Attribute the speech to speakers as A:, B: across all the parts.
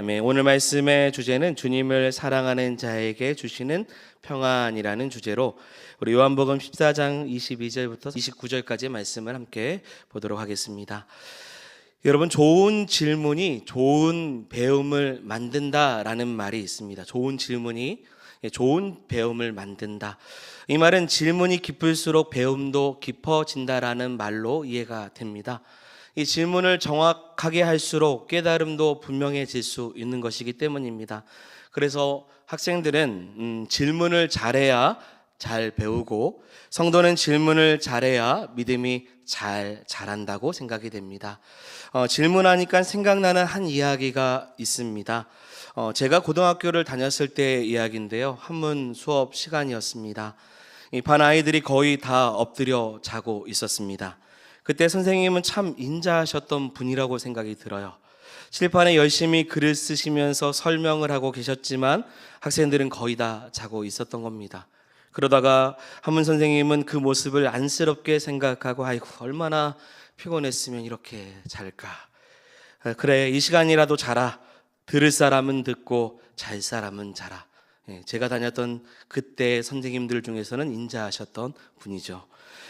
A: 아멘. 오늘 말씀의 주제는 주님을 사랑하는 자에게 주시는 평안이라는 주제로 우리 요한복음 14장 22절부터 29절까지 말씀을 함께 보도록 하겠습니다. 여러분, 좋은 질문이 좋은 배움을 만든다라는 말이 있습니다. 좋은 질문이 좋은 배움을 만든다. 이 말은 질문이 깊을수록 배움도 깊어진다라는 말로 이해가 됩니다. 이 질문을 정확하게 할수록 깨달음도 분명해질 수 있는 것이기 때문입니다. 그래서 학생들은 질문을 잘해야 잘 배우고, 성도는 질문을 잘해야 믿음이 잘 자란다고 생각이 됩니다. 질문하니까 생각나는 한 이야기가 있습니다. 제가 고등학교를 다녔을 때의 이야기인데요. 한문 수업 시간이었습니다. 이 반 아이들이 거의 다 엎드려 자고 있었습니다. 그때 선생님은 참 인자하셨던 분이라고 생각이 들어요. 칠판에 열심히 글을 쓰시면서 설명을 하고 계셨지만 학생들은 거의 다 자고 있었던 겁니다. 그러다가 한문 선생님은 그 모습을 안쓰럽게 생각하고, 아이고, 얼마나 피곤했으면 이렇게 잘까. 그래, 이 시간이라도 자라. 들을 사람은 듣고 잘 사람은 자라. 제가 다녔던 그때 선생님들 중에서는 인자하셨던 분이죠.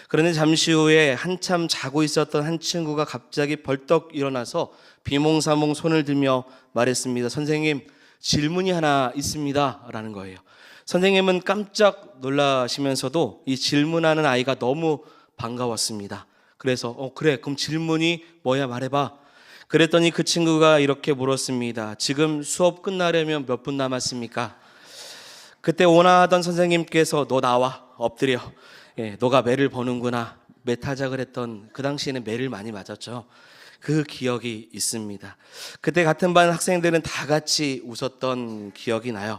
A: 그런데 잠시 후에 한참 자고 있었던 한 친구가 갑자기 벌떡 일어나서 비몽사몽 손을 들며 말했습니다. 선생님, 질문이 하나 있습니다 라는 거예요. 선생님은 깜짝 놀라시면서도 이 질문하는 아이가 너무 반가웠습니다. 그래서 그래, 그럼 질문이 뭐야, 말해봐. 그랬더니 그 친구가 이렇게 물었습니다. 지금 수업 끝나려면 몇 분 남았습니까? 그때 온화하던 선생님께서 너 나와, 엎드려. 너가 매를 버는구나. 매 타작을 했던, 그 당시에는 매를 많이 맞았죠. 그 기억이 있습니다. 그때 같은 반 학생들은 다 같이 웃었던 기억이 나요.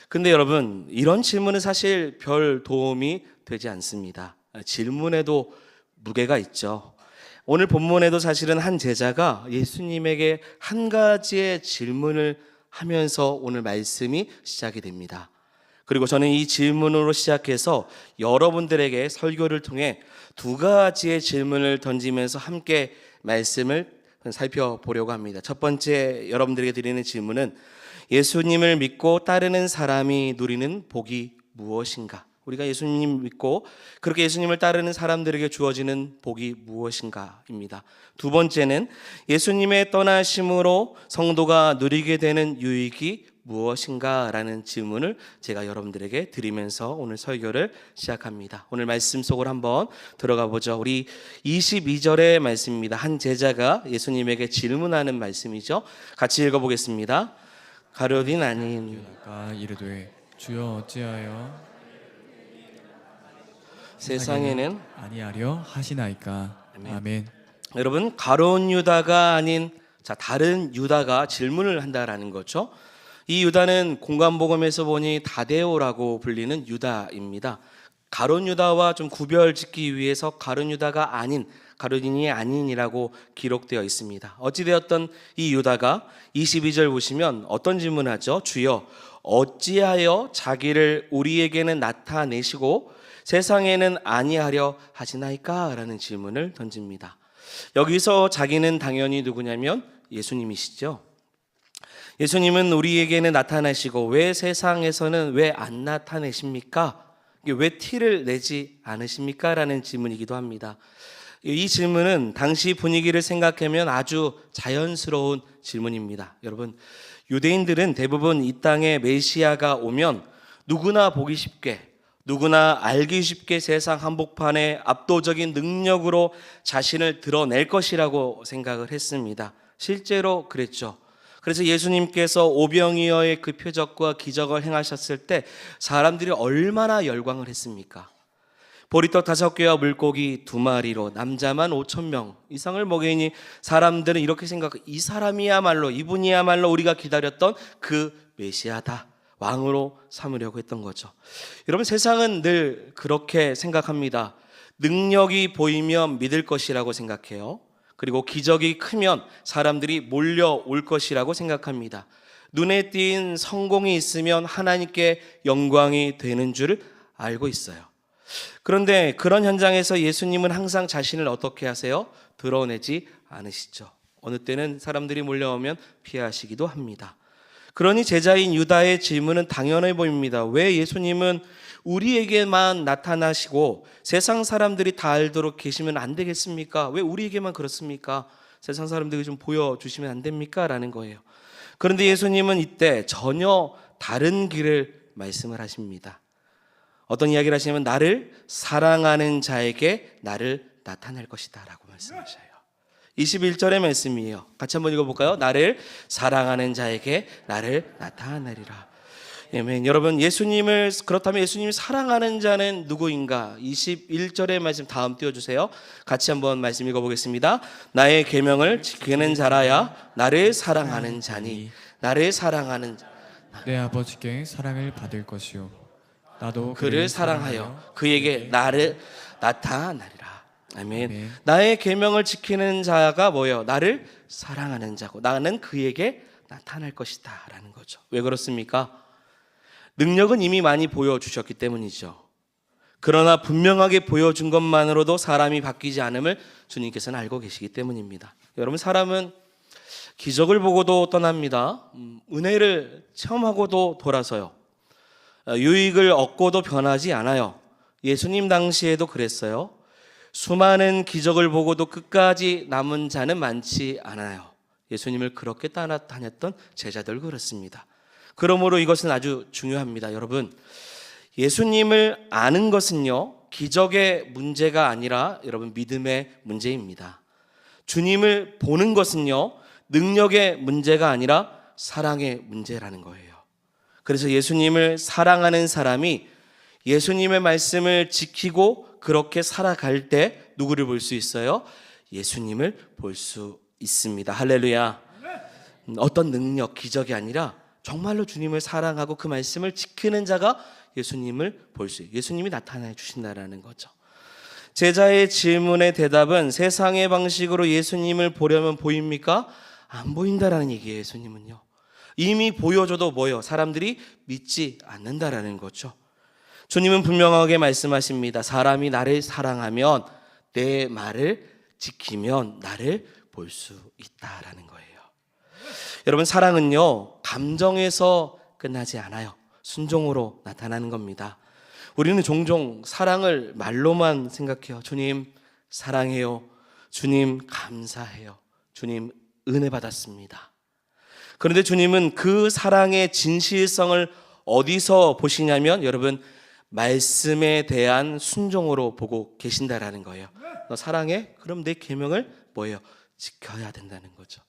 A: 근데 여러분, 이런 질문은 사실 별 도움이 되지 않습니다. 질문에도 무게가 있죠. 오늘 본문에도 사실은 한 제자가 예수님에게 한 가지의 질문을 하면서 오늘 말씀이 시작이 됩니다. 그리고 저는 이 질문으로 시작해서 여러분들에게 설교를 통해 두 가지의 질문을 던지면서 함께 말씀을 살펴보려고 합니다. 첫 번째 여러분들에게 드리는 질문은 예수님을 믿고 따르는 사람이 누리는 복이 무엇인가? 우리가 예수님 믿고 그렇게 예수님을 따르는 사람들에게 주어지는 복이 무엇인가입니다. 두 번째는 예수님의 떠나심으로 성도가 누리게 되는 유익이 무엇인가라는 질문을 제가 여러분들에게 드리면서 오늘 설교를 시작합니다. 오늘 말씀 속으로 한번 들어가 보죠. 우리 22절의 말씀입니다. 한 제자가 예수님에게 질문하는 말씀이죠. 같이 읽어보겠습니다. 가룟 아닌
B: 유다가 이르되 주여 어찌하여
A: 세상에는
B: 아니하려 하시나이까. 아멘.
A: 여러분, 가룟 유다가 아닌 다른 유다가 질문을 한다라는 거죠. 이 유다는 공관복음에서 보니 다데오라고 불리는 유다입니다. 가룟 유다와 좀 구별 짓기 위해서 가룟 유다가 아닌, 가룟이 아닌이라고 기록되어 있습니다. 어찌되었던 이 유다가 22절 보시면 어떤 질문을 하죠? 주여 어찌하여 자기를 우리에게는 나타내시고 세상에는 아니하려 하시나이까? 라는 질문을 던집니다. 여기서 자기는 당연히 누구냐면 예수님이시죠. 예수님은 우리에게는 나타나시고 왜 세상에서는 왜 안 나타내십니까? 왜 티를 내지 않으십니까? 라는 질문이기도 합니다. 이 질문은 당시 분위기를 생각하면 아주 자연스러운 질문입니다. 여러분, 유대인들은 대부분 이 땅에 메시아가 오면 누구나 보기 쉽게, 누구나 알기 쉽게 세상 한복판에 압도적인 능력으로 자신을 드러낼 것이라고 생각을 했습니다. 실제로 그랬죠. 그래서 예수님께서 오병이어의 그 표적과 기적을 행하셨을 때 사람들이 얼마나 열광을 했습니까? 보리떡 5개와 물고기 2마리로 남자만 5,000명 이상을 먹이니 사람들은 이렇게 생각해요. 이 사람이야말로, 이분이야말로 우리가 기다렸던 그 메시아다. 왕으로 삼으려고 했던 거죠. 여러분, 세상은 늘 그렇게 생각합니다. 능력이 보이면 믿을 것이라고 생각해요. 그리고 기적이 크면 사람들이 몰려올 것이라고 생각합니다. 눈에 띈 성공이 있으면 하나님께 영광이 되는 줄 알고 있어요. 그런데 그런 현장에서 예수님은 항상 자신을 어떻게 하세요? 드러내지 않으시죠. 어느 때는 사람들이 몰려오면 피하시기도 합니다. 그러니 제자인 유다의 질문은 당연해 보입니다. 왜 예수님은 우리에게만 나타나시고 세상 사람들이 다 알도록 계시면 안 되겠습니까? 왜 우리에게만 그렇습니까? 세상 사람들에게 좀 보여주시면 안 됩니까? 라는 거예요. 그런데 예수님은 이때 전혀 다른 길을 말씀을 하십니다. 어떤 이야기를 하시냐면 나를 사랑하는 자에게 나를 나타낼 것이다 라고 말씀하셔요. 21절의 말씀이에요. 같이 한번 읽어볼까요? 나를 사랑하는 자에게 나를 나타내리라. 아멘. 여러분, 그렇다면 예수님을 사랑하는 자는 누구인가? 21절의 말씀 다음 띄워주세요. 같이 한번 말씀 읽어보겠습니다. 나의 계명을 지키는 자라야 나를 사랑하는 자니. 나를 사랑하는 자.
B: 내 아버지께 사랑을 받을 것이요 나도
A: 그를 사랑하여 그에게 나를 나타나리라. 아멘.
B: 아멘.
A: 나의 계명을 지키는 자가 뭐예요? 나를 사랑하는 자고 나는 그에게 나타날 것이다 라는 거죠. 왜 그렇습니까? 능력은 이미 많이 보여주셨기 때문이죠. 그러나 분명하게 보여준 것만으로도 사람이 바뀌지 않음을 주님께서는 알고 계시기 때문입니다. 여러분, 사람은 기적을 보고도 떠납니다. 은혜를 체험하고도 돌아서요. 유익을 얻고도 변하지 않아요. 예수님 당시에도 그랬어요. 수많은 기적을 보고도 끝까지 남은 자는 많지 않아요. 예수님을 그렇게 따라다녔던 제자들 그렇습니다. 그러므로 이것은 아주 중요합니다. 여러분, 예수님을 아는 것은요, 기적의 문제가 아니라 여러분 믿음의 문제입니다. 주님을 보는 것은요, 능력의 문제가 아니라 사랑의 문제라는 거예요. 그래서 예수님을 사랑하는 사람이 예수님의 말씀을 지키고 그렇게 살아갈 때 누구를 볼 수 있어요? 예수님을 볼 수 있습니다. 할렐루야. 어떤 능력, 기적이 아니라 정말로 주님을 사랑하고 그 말씀을 지키는 자가 예수님을 볼 수 있어요. 예수님이 나타나 주신다라는 거죠. 제자의 질문의 대답은 세상의 방식으로 예수님을 보려면 보입니까? 안 보인다라는 얘기예요. 예수님은요. 이미 보여줘도 뭐예요? 사람들이 믿지 않는다라는 거죠. 주님은 분명하게 말씀하십니다. 사람이 나를 사랑하면 내 말을 지키면 나를 볼 수 있다라는 거예요. 여러분, 사랑은요, 감정에서 끝나지 않아요. 순종으로 나타나는 겁니다. 우리는 종종 사랑을 말로만 생각해요. 주님 사랑해요. 주님 감사해요. 주님 은혜 받았습니다. 그런데 주님은 그 사랑의 진실성을 어디서 보시냐면 여러분, 말씀에 대한 순종으로 보고 계신다라는 거예요. 너 사랑해? 그럼 내 계명을 뭐예요? 지켜야 된다는 거죠.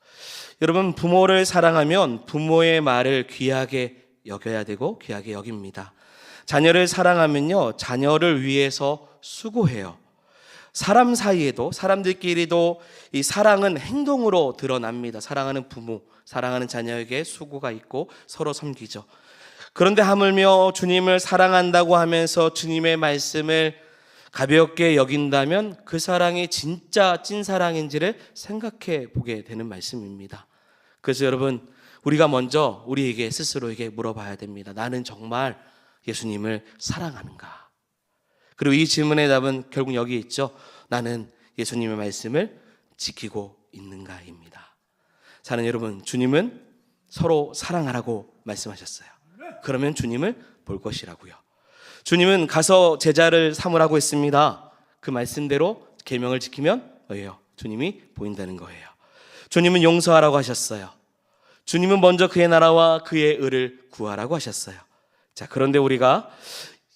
A: 여러분, 부모를 사랑하면 부모의 말을 귀하게 여겨야 되고 귀하게 여깁니다. 자녀를 사랑하면요, 자녀를 위해서 수고해요. 사람 사이에도, 사람들끼리도 이 사랑은 행동으로 드러납니다. 사랑하는 부모, 사랑하는 자녀에게 수고가 있고 서로 섬기죠. 그런데 하물며 주님을 사랑한다고 하면서 주님의 말씀을 가볍게 여긴다면 그 사랑이 진짜 찐사랑인지를 생각해 보게 되는 말씀입니다. 그래서 여러분, 우리가 먼저 우리에게 스스로에게 물어봐야 됩니다. 나는 정말 예수님을 사랑하는가? 그리고 이 질문의 답은 결국 여기 있죠. 나는 예수님의 말씀을 지키고 있는가입니다. 사는 여러분, 주님은 서로 사랑하라고 말씀하셨어요. 그러면 주님을 볼 것이라고요. 주님은 가서 제자를 삼으라고 했습니다. 그 말씀대로 계명을 지키면 뭐예요? 주님이 보인다는 거예요. 주님은 용서하라고 하셨어요. 주님은 먼저 그의 나라와 그의 의를 구하라고 하셨어요. 자, 그런데 우리가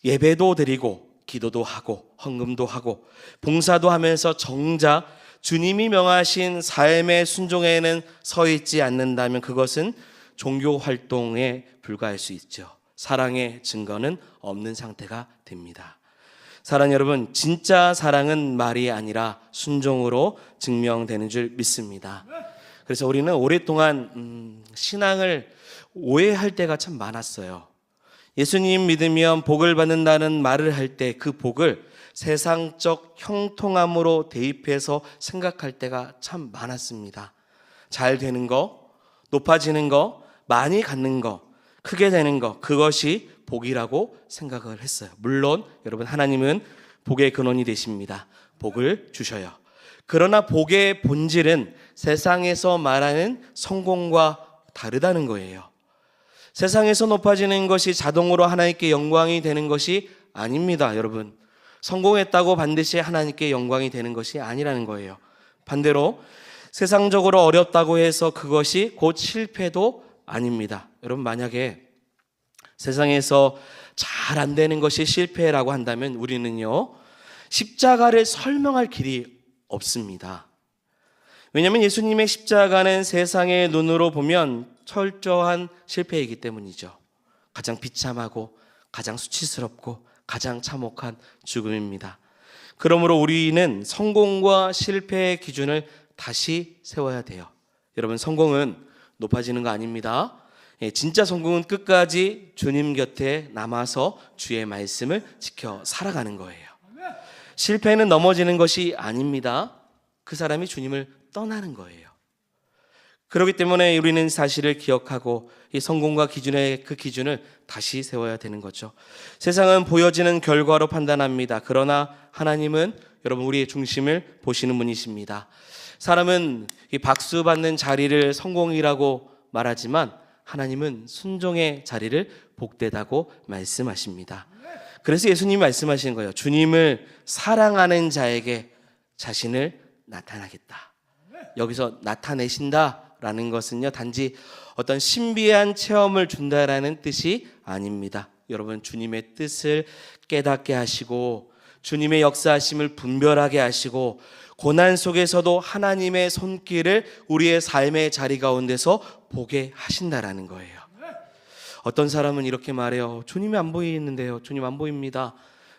A: 예배도 드리고 기도도 하고 헌금도 하고 봉사도 하면서 정작 주님이 명하신 삶의 순종에는 서 있지 않는다면 그것은 종교 활동에 불과할 수 있죠. 사랑의 증거는 없는 상태가 됩니다. 사랑 여러분, 진짜 사랑은 말이 아니라 순종으로 증명되는 줄 믿습니다. 그래서 우리는 오랫동안 신앙을 오해할 때가 참 많았어요. 예수님 믿으면 복을 받는다는 말을 할 때 그 복을 세상적 형통함으로 대입해서 생각할 때가 참 많았습니다. 잘 되는 거, 높아지는 거, 많이 갖는 거, 크게 되는 거, 그것이 복이라고 생각을 했어요. 물론 여러분, 하나님은 복의 근원이 되십니다. 복을 주셔요. 그러나 복의 본질은 세상에서 말하는 성공과 다르다는 거예요. 세상에서 높아지는 것이 자동으로 하나님께 영광이 되는 것이 아닙니다, 여러분. 성공했다고 반드시 하나님께 영광이 되는 것이 아니라는 거예요. 반대로 세상적으로 어렵다고 해서 그것이 곧 실패도 아닙니다. 여러분, 만약에 세상에서 잘 안 되는 것이 실패라고 한다면 우리는요, 십자가를 설명할 길이 없습니다. 왜냐하면 예수님의 십자가는 세상의 눈으로 보면 철저한 실패이기 때문이죠. 가장 비참하고 가장 수치스럽고 가장 참혹한 죽음입니다. 그러므로 우리는 성공과 실패의 기준을 다시 세워야 돼요. 여러분, 성공은 높아지는 거 아닙니다. 진짜 성공은 끝까지 주님 곁에 남아서 주의 말씀을 지켜 살아가는 거예요. 실패는 넘어지는 것이 아닙니다. 그 사람이 주님을 떠나는 거예요. 그렇기 때문에 우리는 사실을 기억하고 이 성공과 그 기준을 다시 세워야 되는 거죠. 세상은 보여지는 결과로 판단합니다. 그러나 하나님은 여러분 우리의 중심을 보시는 분이십니다. 사람은 이 박수 받는 자리를 성공이라고 말하지만 하나님은 순종의 자리를 복되다고 말씀하십니다. 그래서 예수님이 말씀하시는 거예요. 주님을 사랑하는 자에게 자신을 나타나겠다. 여기서 나타내신다라는 것은요, 단지 어떤 신비한 체험을 준다라는 뜻이 아닙니다. 여러분, 주님의 뜻을 깨닫게 하시고 주님의 역사하심을 분별하게 하시고 고난 속에서도 하나님의 손길을 우리의 삶의 자리 가운데서 보게 하신다라는 거예요. 어떤 사람은 이렇게 말해요. 주님이 안 보이는데요. 주님 안 보입니다.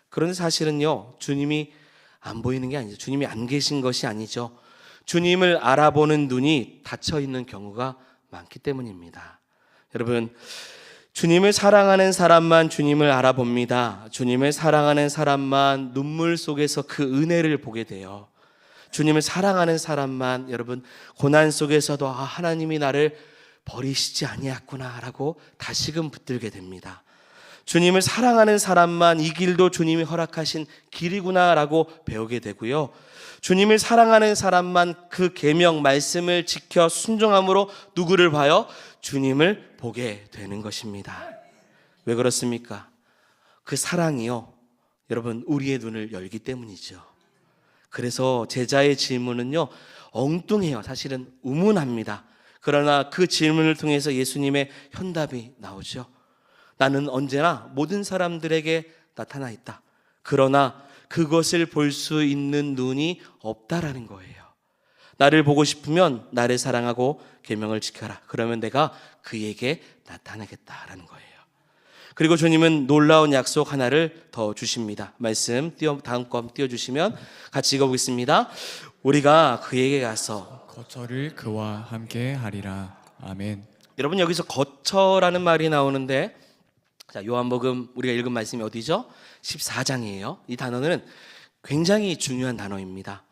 A: 그런데 사실은요, 주님이 안 보이는 게 아니죠. 주님이 안 계신 것이 아니죠. 주님을 알아보는 눈이 닫혀 있는 경우가 많기 때문입니다. 여러분, 주님을 사랑하는 사람만 주님을 알아봅니다. 주님을 사랑하는 사람만 눈물 속에서 그 은혜를 보게 돼요. 주님을 사랑하는 사람만 여러분 고난 속에서도 하나님이 나를 버리시지 아니했구나라고 다시금 붙들게 됩니다. 주님을 사랑하는 사람만 이 길도 주님이 허락하신 길이구나라고 배우게 되고요. 주님을 사랑하는 사람만 그 계명 말씀을 지켜 순종함으로 누구를 봐요? 주님을 보게 되는 것입니다. 왜 그렇습니까? 그 사랑이요, 여러분 우리의 눈을 열기 때문이죠. 그래서 제자의 질문은요, 엉뚱해요. 사실은 우문합니다. 그러나 그 질문을 통해서 예수님의 현답이 나오죠. 나는 언제나 모든 사람들에게 나타나 있다. 그러나 그것을 볼 수 있는 눈이 없다라는 거예요. 나를 보고 싶으면 나를 사랑하고 계명을 지켜라. 그러면 내가 그에게 나타나겠다라는 거예요. 그리고 주님은 놀라운 약속 하나를 더 주십니다. 말씀 다음 거 띄워주시면 같이 읽어보겠습니다. 우리가 그에게 가서
B: 거처를 그와 함께 하리라. 아멘.
A: 여러분, 여기서 거처라는 말이 나오는데, 자, 요한복음 우리가 읽은 말씀이 어디죠? 14장이에요. 이 단어는 굉장히 중요한 단어입니다.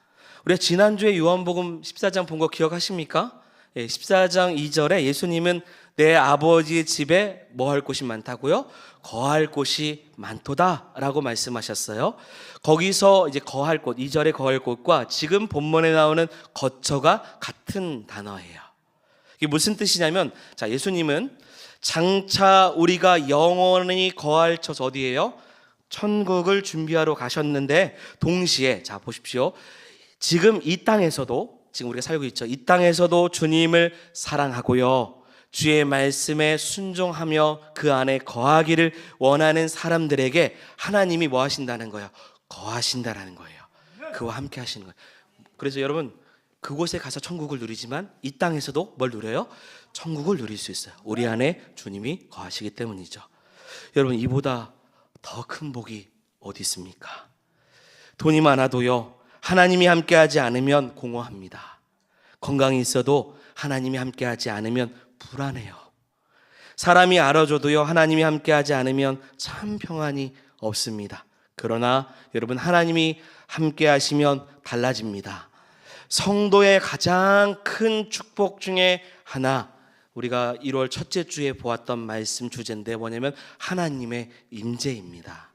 A: 우리가 지난주에 요한복음 14장 본 거 기억하십니까? 14장 2절에 예수님은 내 아버지의 집에 뭐 할 곳이 많다고요? 거할 곳이 많도다라고 말씀하셨어요. 거기서 이제 거할 곳, 2절의 거할 곳과 지금 본문에 나오는 거처가 같은 단어예요. 이게 무슨 뜻이냐면, 자, 예수님은 장차 우리가 영원히 거할 처 어디예요? 천국을 준비하러 가셨는데 동시에, 자 보십시오, 지금 이 땅에서도, 지금 우리가 살고 있죠, 이 땅에서도 주님을 사랑하고요, 주의 말씀에 순종하며 그 안에 거하기를 원하는 사람들에게 하나님이 뭐 하신다는 거예요? 거하신다라는 거예요. 그와 함께 하시는 거예요. 그래서 여러분, 그곳에 가서 천국을 누리지만 이 땅에서도 뭘 누려요? 천국을 누릴 수 있어요. 우리 안에 주님이 거하시기 때문이죠. 여러분, 이보다 더 큰 복이 어디 있습니까? 돈이 많아도요, 하나님이 함께하지 않으면 공허합니다. 건강이 있어도 하나님이 함께하지 않으면 불안해요. 사람이 알아줘도요, 하나님이 함께하지 않으면 참 평안이 없습니다. 그러나 여러분, 하나님이 함께하시면 달라집니다. 성도의 가장 큰 축복 중에 하나, 우리가 1월 첫째 주에 보았던 말씀 주제인데 뭐냐면 하나님의 임재입니다.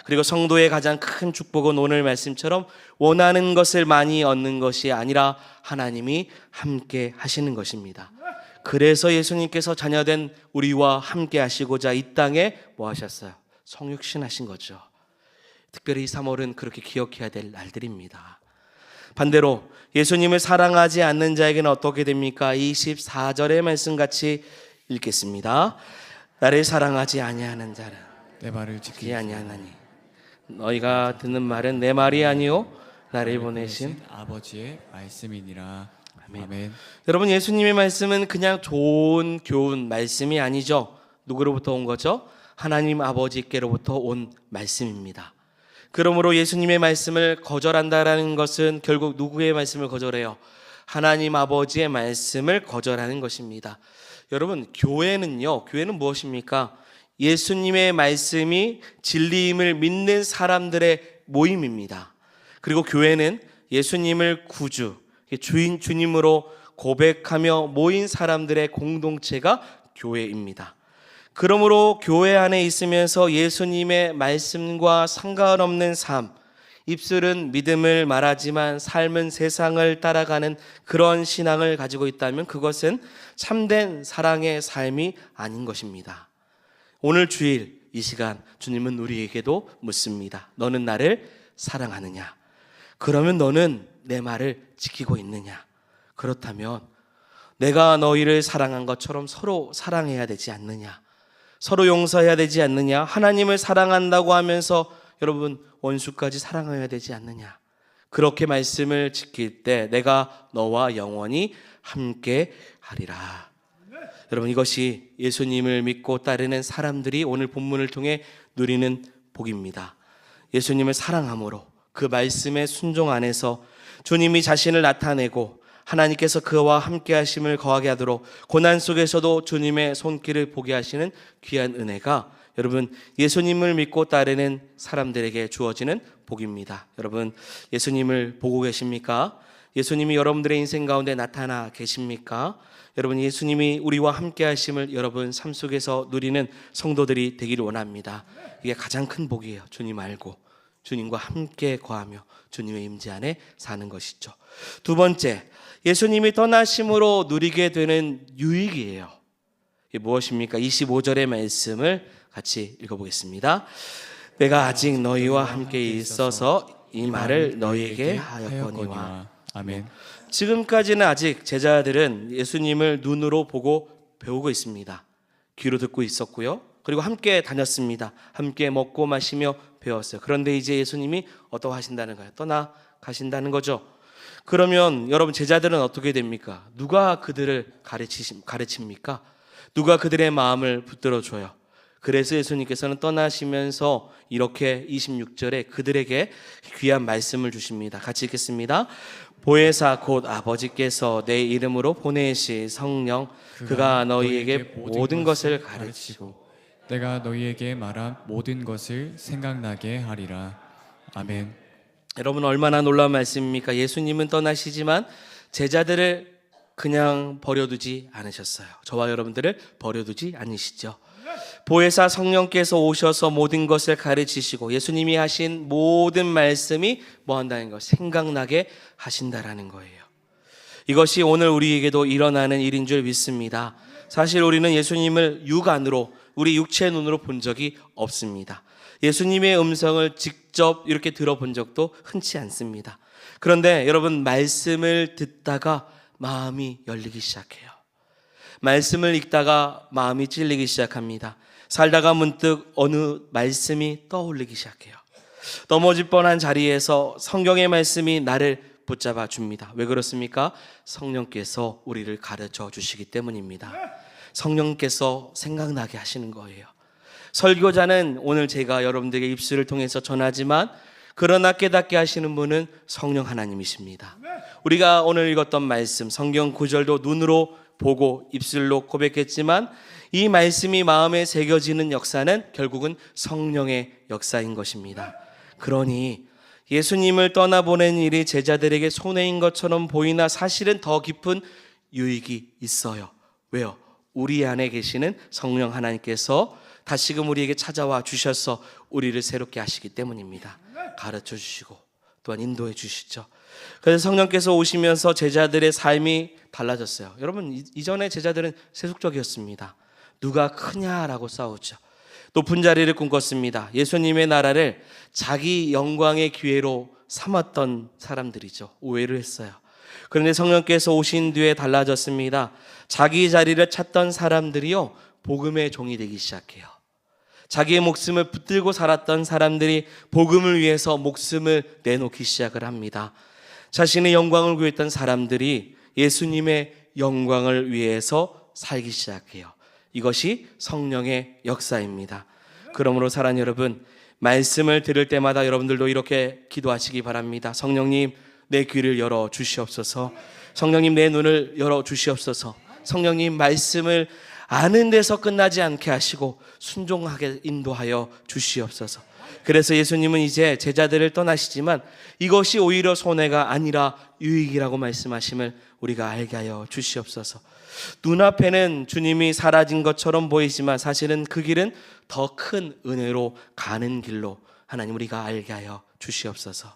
A: 그리고 성도의 가장 큰 축복은 오늘 말씀처럼 원하는 것을 많이 얻는 것이 아니라 하나님이 함께 하시는 것입니다. 그래서 예수님께서 자녀된 우리와 함께 하시고자 이 땅에 뭐 하셨어요? 성육신하신 거죠. 특별히 3월은 그렇게 기억해야 될 날들입니다. 반대로 예수님을 사랑하지 않는 자에게는 어떻게 됩니까? 24절의 말씀 같이 읽겠습니다. 나를 사랑하지 아니하는 자는
B: 내 말을
A: 지키지
B: 지키지
A: 아니하나니 너희가 듣는 말은 내 말이 아니요 나를 보내신
B: 아버지의 말씀이니라.
A: 아멘.
B: 아멘.
A: 여러분, 예수님의 말씀은 그냥 좋은 교훈 말씀이 아니죠. 누구로부터 온 거죠? 하나님 아버지께로부터 온 말씀입니다. 그러므로 예수님의 말씀을 거절한다라는 것은 결국 누구의 말씀을 거절해요? 하나님 아버지의 말씀을 거절하는 것입니다. 여러분, 교회는 무엇입니까? 예수님의 말씀이 진리임을 믿는 사람들의 모임입니다. 그리고 교회는 예수님을 구주, 주님으로 고백하며 모인 사람들의 공동체가 교회입니다. 그러므로 교회 안에 있으면서 예수님의 말씀과 상관없는 삶, 입술은 믿음을 말하지만 삶은 세상을 따라가는 그런 신앙을 가지고 있다면 그것은 참된 사랑의 삶이 아닌 것입니다. 오늘 주일 이 시간 주님은 우리에게도 묻습니다. 너는 나를 사랑하느냐? 그러면 너는 내 말을 지키고 있느냐? 그렇다면 내가 너희를 사랑한 것처럼 서로 사랑해야 되지 않느냐? 서로 용서해야 되지 않느냐? 하나님을 사랑한다고 하면서 여러분 원수까지 사랑해야 되지 않느냐? 그렇게 말씀을 지킬 때 내가 너와 영원히 함께 하리라. 여러분, 이것이 예수님을 믿고 따르는 사람들이 오늘 본문을 통해 누리는 복입니다. 예수님을 사랑함으로 그 말씀의 순종 안에서 주님이 자신을 나타내고 하나님께서 그와 함께 하심을 거하게 하도록 고난 속에서도 주님의 손길을 보게 하시는 귀한 은혜가 여러분 예수님을 믿고 따르는 사람들에게 주어지는 복입니다. 여러분, 예수님을 보고 계십니까? 예수님이 여러분들의 인생 가운데 나타나 계십니까? 여러분, 예수님이 우리와 함께 하심을 여러분 삶 속에서 누리는 성도들이 되기를 원합니다. 이게 가장 큰 복이에요. 주님 알고 주님과 함께 거하며 주님의 임재 안에 사는 것이죠. 두 번째, 예수님이 떠나심으로 누리게 되는 유익이에요. 이게 무엇입니까? 25절의 말씀을 같이 읽어보겠습니다. 내가 아직 너희와 함께 있어서 이 말을 너희에게 하였거니와.
B: 아멘.
A: 지금까지는 아직 제자들은 예수님을 눈으로 보고 배우고 있습니다. 귀로 듣고 있었고요. 그리고 함께 다녔습니다. 함께 먹고 마시며 배웠어요. 그런데 이제 예수님이 어떠하신다는 거예요? 떠나 가신다는 거죠. 그러면 여러분, 제자들은 어떻게 됩니까? 누가 그들을 가르칩니까? 누가 그들의 마음을 붙들어줘요? 그래서 예수님께서는 떠나시면서 이렇게 26절에 그들에게 귀한 말씀을 주십니다. 같이 읽겠습니다. 보혜사 곧 아버지께서 내 이름으로 보내실 성령, 그가 너희에게 모든 것을 가르치고
B: 내가 너희에게 말한 모든 것을 생각나게 하리라. 아멘.
A: 여러분, 얼마나 놀라운 말씀입니까? 예수님은 떠나시지만 제자들을 그냥 버려두지 않으셨어요. 저와 여러분들을 버려두지 않으시죠. 보혜사 성령께서 오셔서 모든 것을 가르치시고 예수님이 하신 모든 말씀이 뭐 한다는 것? 생각나게 하신다라는 거예요. 이것이 오늘 우리에게도 일어나는 일인 줄 믿습니다. 사실 우리는 예수님을 육안으로, 우리 육체의 눈으로 본 적이 없습니다. 예수님의 음성을 직접 이렇게 들어본 적도 흔치 않습니다. 그런데 여러분, 말씀을 듣다가 마음이 열리기 시작해요. 말씀을 읽다가 마음이 찔리기 시작합니다. 살다가 문득 어느 말씀이 떠올리기 시작해요. 넘어질 뻔한 자리에서 성경의 말씀이 나를 붙잡아 줍니다. 왜 그렇습니까? 성령께서 우리를 가르쳐 주시기 때문입니다. 성령께서 생각나게 하시는 거예요. 설교자는 오늘 제가 여러분들에게 입술을 통해서 전하지만 그러나 깨닫게 하시는 분은 성령 하나님이십니다. 우리가 오늘 읽었던 말씀, 성경 구절도 눈으로 보고 입술로 고백했지만 이 말씀이 마음에 새겨지는 역사는 결국은 성령의 역사인 것입니다. 그러니 예수님을 떠나보낸 일이 제자들에게 손해인 것처럼 보이나 사실은 더 깊은 유익이 있어요. 왜요? 우리 안에 계시는 성령 하나님께서 다시금 우리에게 찾아와 주셔서 우리를 새롭게 하시기 때문입니다. 가르쳐 주시고 또한 인도해 주시죠. 그래서 성령께서 오시면서 제자들의 삶이 달라졌어요. 여러분, 이전에 제자들은 세속적이었습니다. 누가 크냐라고 싸우죠. 높은 자리를 꿈꿨습니다. 예수님의 나라를 자기 영광의 기회로 삼았던 사람들이죠. 오해를 했어요. 그런데 성령께서 오신 뒤에 달라졌습니다. 자기 자리를 찾던 사람들이요, 복음의 종이 되기 시작해요. 자기의 목숨을 붙들고 살았던 사람들이 복음을 위해서 목숨을 내놓기 시작을 합니다. 자신의 영광을 구했던 사람들이 예수님의 영광을 위해서 살기 시작해요. 이것이 성령의 역사입니다. 그러므로 사랑하는 여러분, 말씀을 들을 때마다 여러분들도 이렇게 기도하시기 바랍니다. 성령님, 내 귀를 열어 주시옵소서. 성령님, 내 눈을 열어 주시옵소서. 성령님, 말씀을 아는 데서 끝나지 않게 하시고 순종하게 인도하여 주시옵소서. 그래서 예수님은 이제 제자들을 떠나시지만 이것이 오히려 손해가 아니라 유익이라고 말씀하심을 우리가 알게 하여 주시옵소서. 눈앞에는 주님이 사라진 것처럼 보이지만 사실은 그 길은 더 큰 은혜로 가는 길로 하나님 우리가 알게 하여 주시옵소서.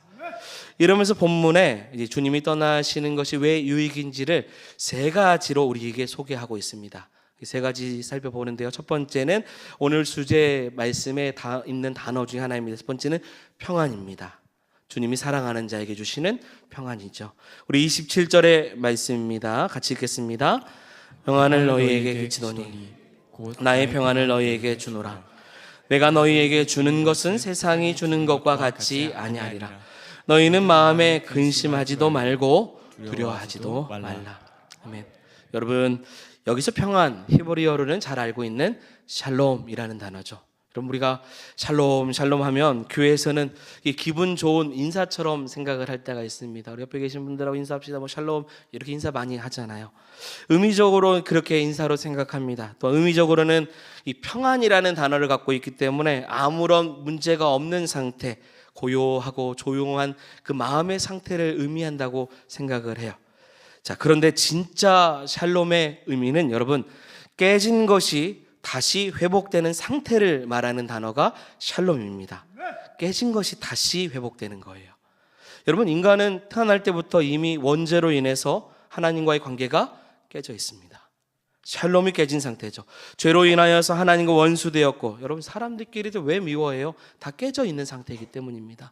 A: 이러면서 본문에 이제 주님이 떠나시는 것이 왜 유익인지를 세 가지로 우리에게 소개하고 있습니다. 세 가지 살펴보는데요. 첫 번째는 오늘 주제 말씀에 있는 단어 중에 하나입니다. 첫 번째는 평안입니다. 주님이 사랑하는 자에게 주시는 평안이죠. 우리 27절의 말씀입니다. 같이 읽겠습니다. 평안을 너희에게 그치노니 나의 평안을 너희에게 주노라. 내가 너희에게 주는 것은 세상이 주는 것과 같이 아니하리라. 너희는 마음에 근심하지도 말고 두려워하지도 말라. 아멘. 여러분, 여기서 평안, 히브리어로는 잘 알고 있는 샬롬이라는 단어죠. 그럼 우리가 샬롬 하면 교회에서는 기분 좋은 인사처럼 생각을 할 때가 있습니다. 우리 옆에 계신 분들하고 인사합시다. 뭐 샬롬 이렇게 인사 많이 하잖아요. 의미적으로 그렇게 인사로 생각합니다. 또 의미적으로는 이 평안이라는 단어를 갖고 있기 때문에 아무런 문제가 없는 상태, 고요하고 조용한 그 마음의 상태를 의미한다고 생각을 해요. 자, 그런데 진짜 샬롬의 의미는 여러분, 깨진 것이 다시 회복되는 상태를 말하는 단어가 샬롬입니다. 깨진 것이 다시 회복되는 거예요. 여러분, 인간은 태어날 때부터 이미 원죄로 인해서 하나님과의 관계가 깨져 있습니다. 샬롬이 깨진 상태죠. 죄로 인하여서 하나님과 원수되었고, 여러분 사람들끼리도 왜 미워해요? 다 깨져 있는 상태이기 때문입니다.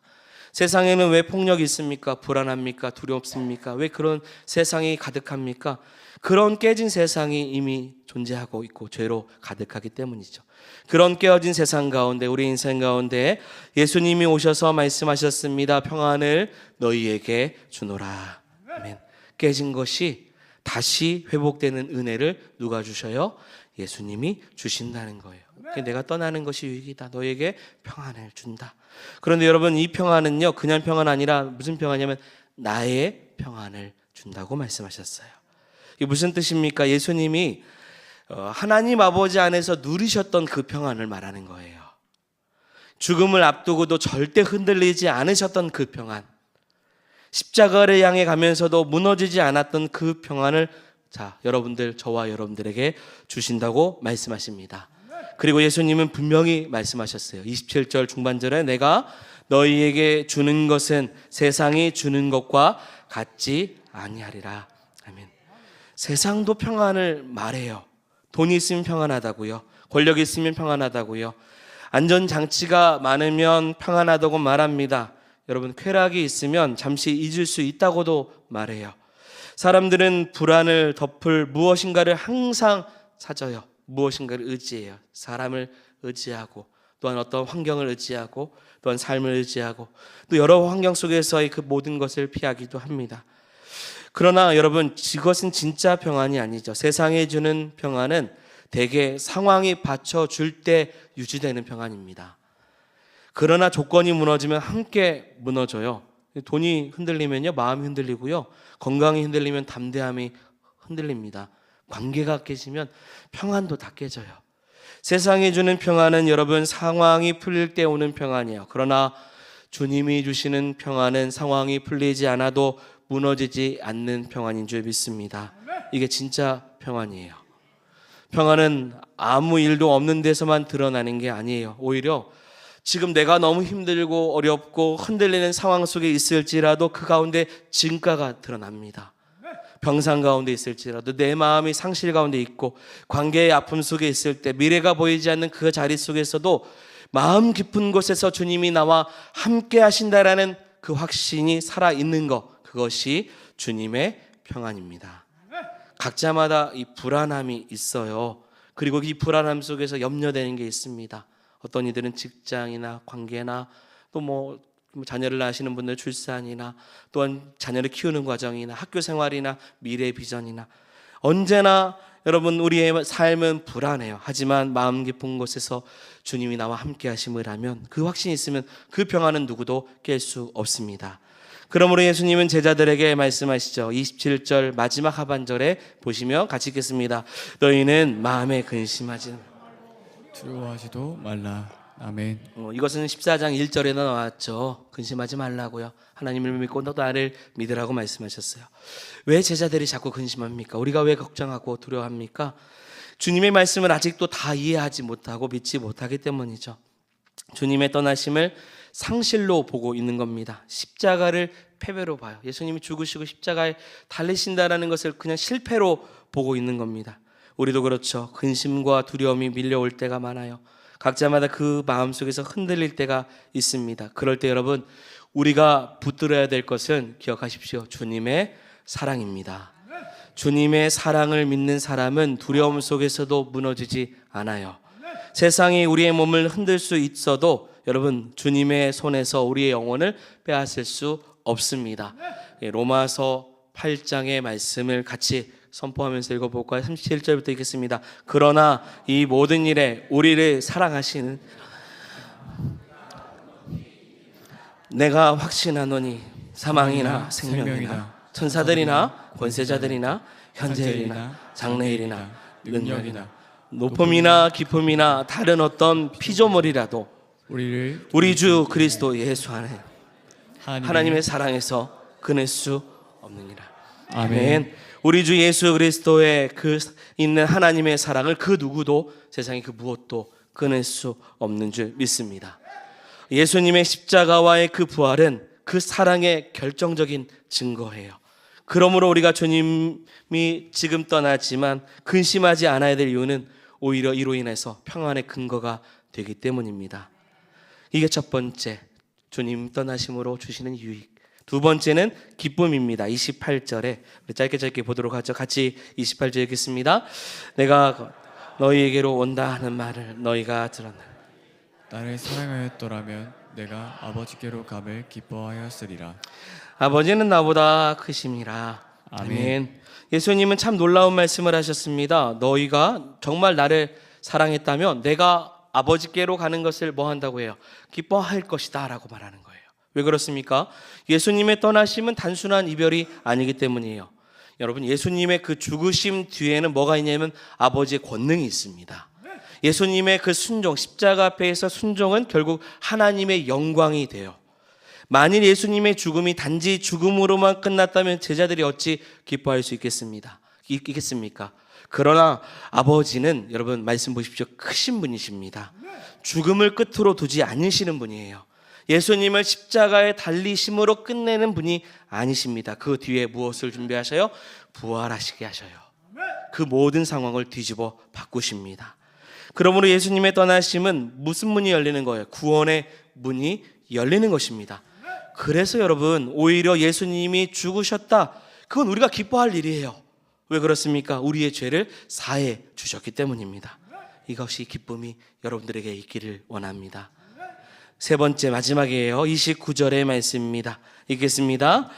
A: 세상에는 왜 폭력이 있습니까? 불안합니까? 두렵습니까? 왜 그런 세상이 가득합니까? 그런 깨진 세상이 이미 존재하고 있고 죄로 가득하기 때문이죠. 그런 깨어진 세상 가운데, 우리 인생 가운데 예수님이 오셔서 말씀하셨습니다. 평안을 너희에게 주노라. 아멘. 깨진 것이 다시 회복되는 은혜를 누가 주셔요? 예수님이 주신다는 거예요. 내가 떠나는 것이 유익이다. 너에게 평안을 준다. 그런데 여러분, 이 평안은요, 그냥 평안 아니라 무슨 평안이냐면 나의 평안을 준다고 말씀하셨어요. 이게 무슨 뜻입니까? 예수님이 하나님 아버지 안에서 누리셨던 그 평안을 말하는 거예요. 죽음을 앞두고도 절대 흔들리지 않으셨던 그 평안, 십자가를 향해 가면서도 무너지지 않았던 그 평안을 여러분들, 저와 여러분들에게 주신다고 말씀하십니다. 그리고 예수님은 분명히 말씀하셨어요. 27절 중반절에 내가 너희에게 주는 것은 세상이 주는 것과 같지 아니하리라. 아멘. 세상도 평안을 말해요. 돈이 있으면 평안하다고요. 권력이 있으면 평안하다고요. 안전장치가 많으면 평안하다고 말합니다. 여러분, 쾌락이 있으면 잠시 잊을 수 있다고도 말해요. 사람들은 불안을 덮을 무엇인가를 항상 찾아요. 무엇인가를 의지해요. 사람을 의지하고, 또한 어떤 환경을 의지하고, 또한 삶을 의지하고, 또 여러 환경 속에서의 그 모든 것을 피하기도 합니다. 그러나 여러분, 이것은 진짜 평안이 아니죠. 세상에 주는 평안은 대개 상황이 받쳐줄 때 유지되는 평안입니다. 그러나 조건이 무너지면 함께 무너져요. 돈이 흔들리면요, 마음이 흔들리고요. 건강이 흔들리면 담대함이 흔들립니다. 관계가 깨지면 평안도 다 깨져요. 세상이 주는 평안은 여러분, 상황이 풀릴 때 오는 평안이에요. 그러나 주님이 주시는 평안은 상황이 풀리지 않아도 무너지지 않는 평안인 줄 믿습니다. 이게 진짜 평안이에요. 평안은 아무 일도 없는 데서만 드러나는 게 아니에요. 오히려 지금 내가 너무 힘들고 어렵고 흔들리는 상황 속에 있을지라도 그 가운데 진가가 드러납니다. 병상 가운데 있을지라도 내 마음이 상실 가운데 있고 관계의 아픔 속에 있을 때 미래가 보이지 않는 그 자리 속에서도 마음 깊은 곳에서 주님이 나와 함께 하신다라는 그 확신이 살아있는 것, 그것이 주님의 평안입니다. 각자마다 이 불안함이 있어요. 그리고 이 불안함 속에서 염려되는 게 있습니다. 어떤 이들은 직장이나 관계나 또 뭐 자녀를 낳으시는 분들 출산이나 또한 자녀를 키우는 과정이나 학교 생활이나 미래 비전이나 언제나 여러분 우리의 삶은 불안해요. 하지만 마음 깊은 곳에서 주님이 나와 함께 하심을 하면 그 확신이 있으면 그 평안은 누구도 깰 수 없습니다. 그러므로 예수님은 제자들에게 말씀하시죠. 27절 마지막 하반절에 보시면 같이 읽겠습니다. 너희는 마음에 근심하지
B: 두려워하지도 말라. 아멘.
A: 이것은 14장 1절에도 나왔죠. 근심하지 말라고요. 하나님을 믿고 너도 나를 믿으라고 말씀하셨어요. 왜 제자들이 자꾸 근심합니까? 우리가 왜 걱정하고 두려워합니까? 주님의 말씀을 아직도 다 이해하지 못하고 믿지 못하기 때문이죠. 주님의 떠나심을 상실로 보고 있는 겁니다. 십자가를 패배로 봐요. 예수님이 죽으시고 십자가에 달리신다라는 것을 그냥 실패로 보고 있는 겁니다. 우리도 그렇죠. 근심과 두려움이 밀려올 때가 많아요. 각자마다 그 마음속에서 흔들릴 때가 있습니다. 그럴 때 여러분 우리가 붙들어야 될 것은 기억하십시오. 주님의 사랑입니다. 주님의 사랑을 믿는 사람은 두려움 속에서도 무너지지 않아요. 세상이 우리의 몸을 흔들 수 있어도 여러분 주님의 손에서 우리의 영혼을 빼앗을 수 없습니다. 로마서 8장의 말씀을 같이 선포하면서 읽어볼까요? 37절부터 읽겠습니다. 그러나 이 모든 일에 우리를 사랑하시는 내가 확신하노니 사망이나 생명이나 천사들이나 권세자들이나 현재일이나 장래일이나 능력이나 높음이나 깊음이나 다른 어떤 피조물이라도 우리 주 그리스도 예수 안에 하나님의 사랑에서 끊을 수 없느니라. 아멘. 우리 주 예수 그리스도의 그 있는 하나님의 사랑을 그 누구도 세상의 그 무엇도 끊을 수 없는 줄 믿습니다. 예수님의 십자가와의 그 부활은 그 사랑의 결정적인 증거예요. 그러므로 우리가 주님이 지금 떠났지만 근심하지 않아야 될 이유는 오히려 이로 인해서 평안의 근거가 되기 때문입니다. 이게 첫 번째, 주님 떠나심으로 주시는 유익. 두 번째는 기쁨입니다. 28절에 짧게 보도록 하죠. 같이 28절 읽겠습니다. 내가 너희에게로 온다 하는 말을 너희가 들었나.
B: 나를 사랑하였더라면 내가 아버지께로 감을 기뻐하였으리라.
A: 아버지는 나보다 크심이라. 아멘. 예수님은 참 놀라운 말씀을 하셨습니다. 너희가 정말 나를 사랑했다면 내가 아버지께로 가는 것을 뭐 한다고 해요? 기뻐할 것이다 라고 말하는 거예요. 왜 그렇습니까? 예수님의 떠나심은 단순한 이별이 아니기 때문이에요. 여러분 예수님의 그 죽으심 뒤에는 뭐가 있냐면 아버지의 권능이 있습니다. 예수님의 그 순종, 십자가 앞에서 순종은 결국 하나님의 영광이 돼요. 만일 예수님의 죽음이 단지 죽음으로만 끝났다면 제자들이 어찌 기뻐할 수 있겠습니까? 그러나 아버지는 여러분 말씀 보십시오. 크신 분이십니다. 죽음을 끝으로 두지 않으시는 분이에요. 예수님을 십자가에 달리심으로 끝내는 분이 아니십니다. 그 뒤에 무엇을 준비하셔요? 부활하시게 하셔요. 그 모든 상황을 뒤집어 바꾸십니다. 그러므로 예수님의 떠나심은 무슨 문이 열리는 거예요? 구원의 문이 열리는 것입니다. 그래서 여러분 오히려 예수님이 죽으셨다, 그건 우리가 기뻐할 일이에요. 왜 그렇습니까? 우리의 죄를 사해 주셨기 때문입니다. 이것이 기쁨이 여러분들에게 있기를 원합니다. 세 번째 마지막이에요. 29절의 말씀입니다. 읽겠습니다.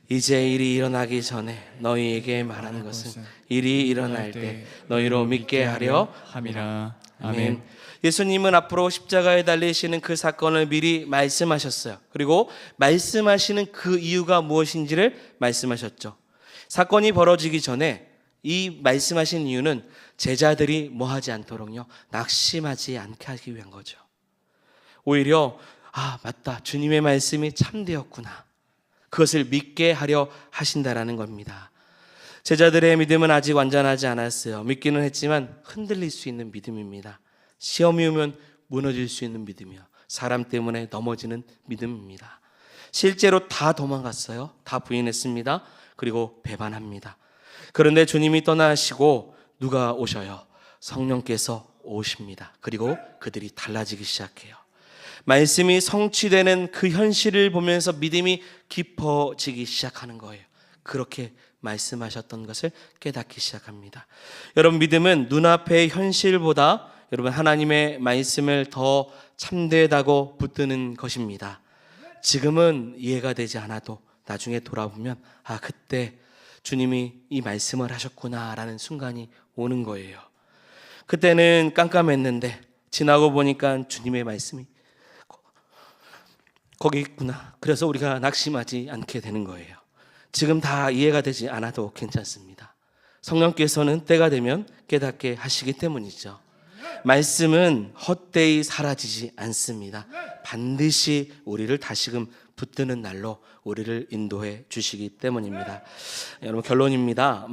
A: 이제 일이 일어나기 전에 너희에게 말하는 것은 일이 일어날 때 너희로 믿게 하려 함이라. 아멘. 예수님은 앞으로 십자가에 달리시는 그 사건을 미리 말씀하셨어요. 그리고 말씀하시는 그 이유가 무엇인지를 말씀하셨죠. 사건이 벌어지기 전에 이 말씀하신 이유는 제자들이 뭐 하지 않도록요, 낙심하지 않게 하기 위한 거죠. 오히려 맞다, 주님의 말씀이 참되었구나, 그것을 믿게 하려 하신다라는 겁니다. 제자들의 믿음은 아직 완전하지 않았어요. 믿기는 했지만 흔들릴 수 있는 믿음입니다. 시험이 오면 무너질 수 있는 믿음이요, 사람 때문에 넘어지는 믿음입니다. 실제로 다 도망갔어요. 다 부인했습니다. 그리고 배반합니다. 그런데 주님이 떠나시고 누가 오셔요? 성령께서 오십니다. 그리고 그들이 달라지기 시작해요. 말씀이 성취되는 그 현실을 보면서 믿음이 깊어지기 시작하는 거예요. 그렇게 말씀하셨던 것을 깨닫기 시작합니다. 여러분, 믿음은 눈앞의 현실보다 여러분 하나님의 말씀을 더 참되다고 붙드는 것입니다. 지금은 이해가 되지 않아도 나중에 돌아보면 아, 그때 주님이 이 말씀을 하셨구나라는 순간이 오는 거예요. 그때는 깜깜했는데 지나고 보니까 주님의 말씀이 거기 있구나. 그래서 우리가 낙심하지 않게 되는 거예요. 지금 다 이해가 되지 않아도 괜찮습니다. 성령께서는 때가 되면 깨닫게 하시기 때문이죠. 말씀은 헛되이 사라지지 않습니다. 반드시 우리를 다시금 붙드는 날로 우리를 인도해 주시기 때문입니다. 여러분, 결론입니다.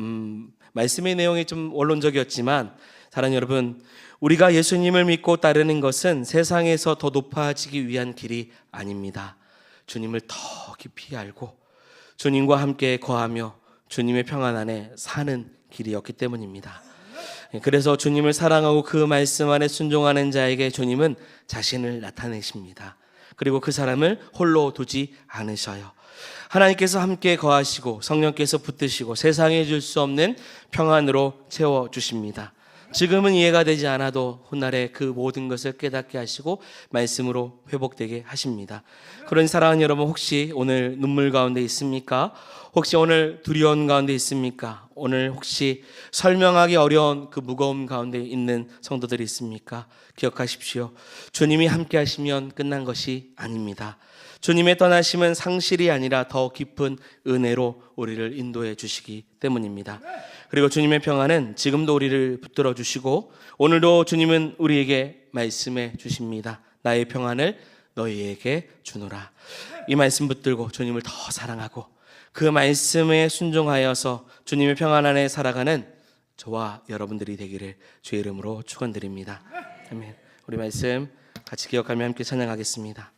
A: 말씀의 내용이 좀 원론적이었지만 사랑하는 여러분, 우리가 예수님을 믿고 따르는 것은 세상에서 더 높아지기 위한 길이 아닙니다. 주님을 더 깊이 알고 주님과 함께 거하며 주님의 평안 안에 사는 길이었기 때문입니다. 그래서 주님을 사랑하고 그 말씀 안에 순종하는 자에게 주님은 자신을 나타내십니다. 그리고 그 사람을 홀로 두지 않으셔요. 하나님께서 함께 거하시고 성령께서 붙드시고 세상에 줄 수 없는 평안으로 채워주십니다. 지금은 이해가 되지 않아도 훗날에 그 모든 것을 깨닫게 하시고 말씀으로 회복되게 하십니다. 그런 사랑하는 여러분, 혹시 오늘 눈물 가운데 있습니까? 혹시 오늘 두려움 가운데 있습니까? 오늘 혹시 설명하기 어려운 그 무거움 가운데 있는 성도들이 있습니까? 기억하십시오. 주님이 함께 하시면 끝난 것이 아닙니다. 주님의 떠나심은 상실이 아니라 더 깊은 은혜로 우리를 인도해 주시기 때문입니다. 그리고 주님의 평안은 지금도 우리를 붙들어 주시고 오늘도 주님은 우리에게 말씀해 주십니다. 나의 평안을 너희에게 주노라. 이 말씀 붙들고 주님을 더 사랑하고 그 말씀에 순종하여서 주님의 평안 안에 살아가는 저와 여러분들이 되기를 주의 이름으로 축원드립니다. 아멘. 우리 말씀 같이 기억하며 함께 찬양하겠습니다.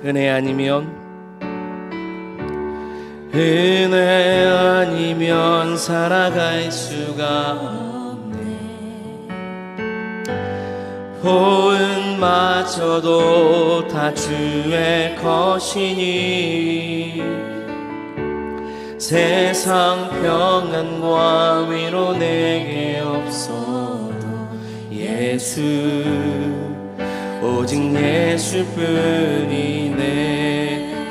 A: 은혜 아니면 살아갈 수가 없네. 보은마저도 다 주의 것이니 세상 평안과 위로 내게 없어도 예수, 오직 예수뿐이네.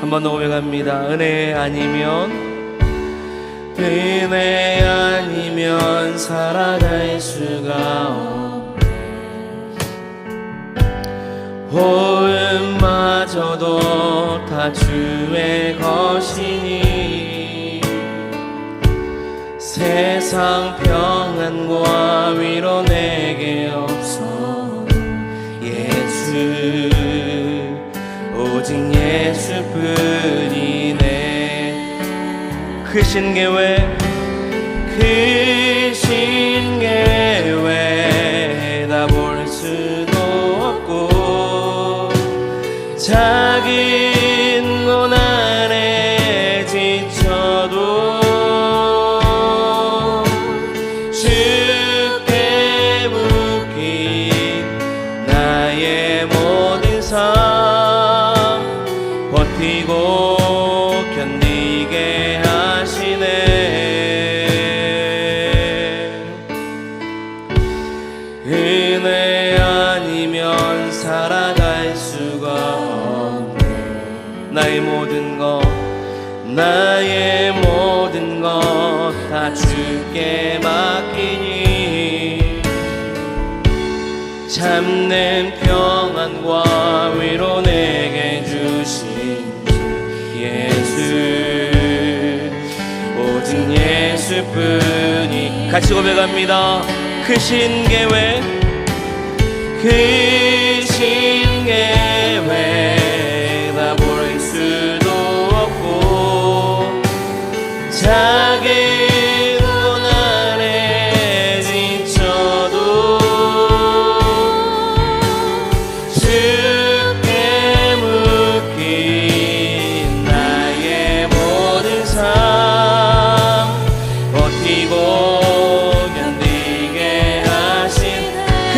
A: 한 번 더 고백합니다. 은혜 아니면 살아갈 수가 없네. 보음마저도 다 주의 것이니 세상 평안과 위로 내게 없어 예수, 오직 예수뿐이네. 크신 계획 다 볼 수도 없고 작은 고난에 지쳐도 주께 묶인 나의 모든 삶 버티고 견디게 하시네. 은혜 아니면 살아갈 수가 없네. 나의 모든 것 다 주께 맡기니 참는 평안과 위로 내게 주신 예수, 오직 예수뿐이. 같이 고백합니다. 크신 계획 다 볼 수도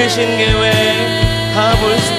A: 계신 계획 다 볼 수